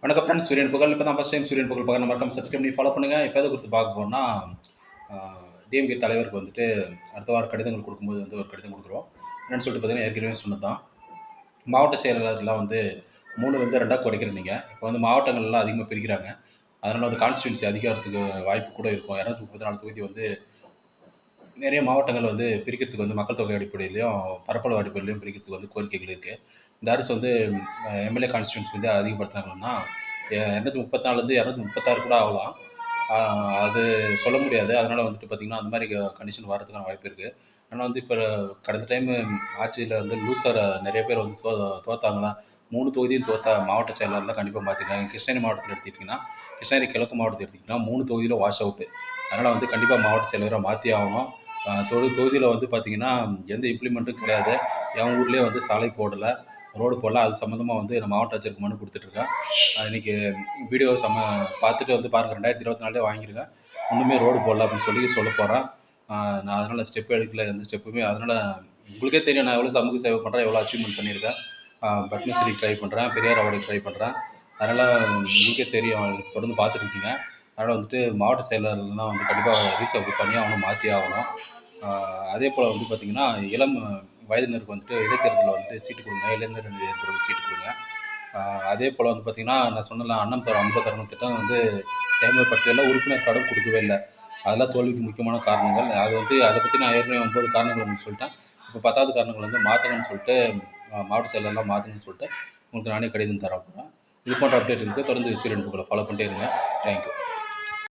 வணக்கம் ஃப்ரெண்ட்ஸ். சூரியன் புகழ். இப்போ தான் ஃபஸ்ட் டைம் சூரியன் புகழ் பார்க்குற மறக்காம சப்ஸ்கிரைப் பண்ணி ஃபாலோ பண்ணுங்கள். இப்போ எதை குறித்து பார்க்க போறோம்னா, டிஎம்கே தலைவருக்கு வந்துட்டு அடுத்த வாரம் கடிதங்கள் கொடுக்கும்போது வந்து ஒரு கடிதம் கொடுக்குறோம். என்னன்னு சொல்லிட்டு பார்த்தீங்கன்னா, ஏற்கனவே சொன்னது தான். மாவட்ட செயலாளர்லாம் வந்து 3லேருந்து 2ஆ குறைக்கிறீங்க. இப்போ வந்து மாவட்டங்கள்லாம் அதிகமாக பிரிக்கிறாங்க. அதனால வந்து கான்ஸ்டிட்யூன்சி அதிகரிக்கிறதுக்கு வாய்ப்பு கூட இருக்கும். 234 தொகுதி வந்து நிறைய மாவட்டங்கள் வந்து பிரிக்கிறதுக்கு வந்து மக்கள் தொகை அடிப்படையிலயும், பரப்பளவு அடிப்படையிலயும் பிரிக்கிறதுக்கு வந்து கோரிக்கைகள் இருக்கு. இந்த அரசு வந்து எம்எல்ஏ கான்ஸ்டிட்யூன்சி வந்து அதிகப்படுத்துனாங்கன்னா, 234லேருந்து 236 கூட ஆகலாம். அ அது சொல்ல முடியாது. அதனால வந்துட்டு பார்த்தீங்கன்னா, அந்த மாரி கண்டிஷன் வரதுக்கான வாய்ப்பு இருக்கு. ஆனா வந்து இப்ப கடந்த டைமு ஆட்சியில வந்து லூசரா நெறைய பேர் வந்து தோத்தாங்களா, 3 தொகுதியும் தோத்த மாவட்ட செயலாளர்லாம் கண்டிப்பா மாத்திருக்காங்க. கிருஷ்ணகிரி மாவட்டத்தில எடுத்துக்கிட்டீங்கன்னா, கிருஷ்ணகிரி கிழக்கு மாவட்டத்த எடுத்துக்கிட்டீங்கன்னா 3 தொகுதியில வாஷ் அவுட்டு. அதனால வந்து கண்டிப்பா மாவட்ட செயலர மாத்தியே ஆகணும். தொகுதியில வந்து பார்த்தீங்கன்னா, எந்த இம்ப்ளிமெண்ட்டும் கிடையாது. என் ஊர்லயே வந்து சாலை போடல, ரோடு போடல. அது சம்மந்தமா வந்து நான் மாவட்ட ஆட்சியருக்கு மனு குடுத்துட்டுருக்கேன். இன்னைக்கு வீடியோ பார்த்துட்டு வந்து பாருங்க 2024லயே வாங்கிருங்க. ஒண்ணுமே ரோடு போடல அப்படின்னு சொல்லி சொல்லப் போறேன். நான் அதனால ஸ்டெப் எடுக்கல. எந்த ஸ்டெப்புமே அதனால உங்களுக்கே தெரியும் நான் எவ்வளோ சமூக சேவை பண்றேன், எவ்வளோ அச்சீவ்மென்ட் பண்ணியிருக்கேன். பத்மஸ்ரீ ட்ரை பண்றேன், பெரியார் அவார்டுக்கு ட்ரை பண்றேன். அதனால உங்களுக்கே தெரியும் தொடர்ந்து பார்த்துட்டு இருக்கீங்க. அதனால வந்துட்டு மாவட்ட செயலாளர்லாம் வந்து கண்டிப்பா ரீஷஃபிள் பண்ணி ஆகணும், மாத்தியே ஆகணும். அதேபோல வந்து பார்த்தீங்கன்னா, இளம் வயதினருக்கு வந்துட்டு இடைத்தேர்தல்ல வந்துட்டு சீட்டு குடுங்க. இளைஞர் இருக்கிறவங்களுக்கு சீட்டு குடுங்க. அதேபோல வந்து பார்த்தீங்கன்னா, நான் சொன்னேன்ல அன்னம் தரும் அமுத திட்டம் வந்து செயல்முறைப்படுத்தல. உறுப்பினர் கார்டும் குடுக்கவே இல்ல. அதெல்லாம் தோல்விக்கு முக்கியமான காரணங்கள். அது வந்து அத பத்தி நான் ஏற்கனவே 9 காரணங்கள் உங்களுக்கு சொல்லிட்டேன். இப்ப 10வது காரணங்கள் வந்து மாத்தணும்னு சொல்லிட்டு மாவட்ட செயலர்லாம் மாத்தணும்னு சொல்லிட்டு உங்களுக்கு நானே கடிதம் தர போறேன். இது போன்ற அப்டேட் இருக்கு. தொடர்ந்து சூரியன் புகழ ஃபாலோ பண்ணிட்டே இருங்க. Thank you.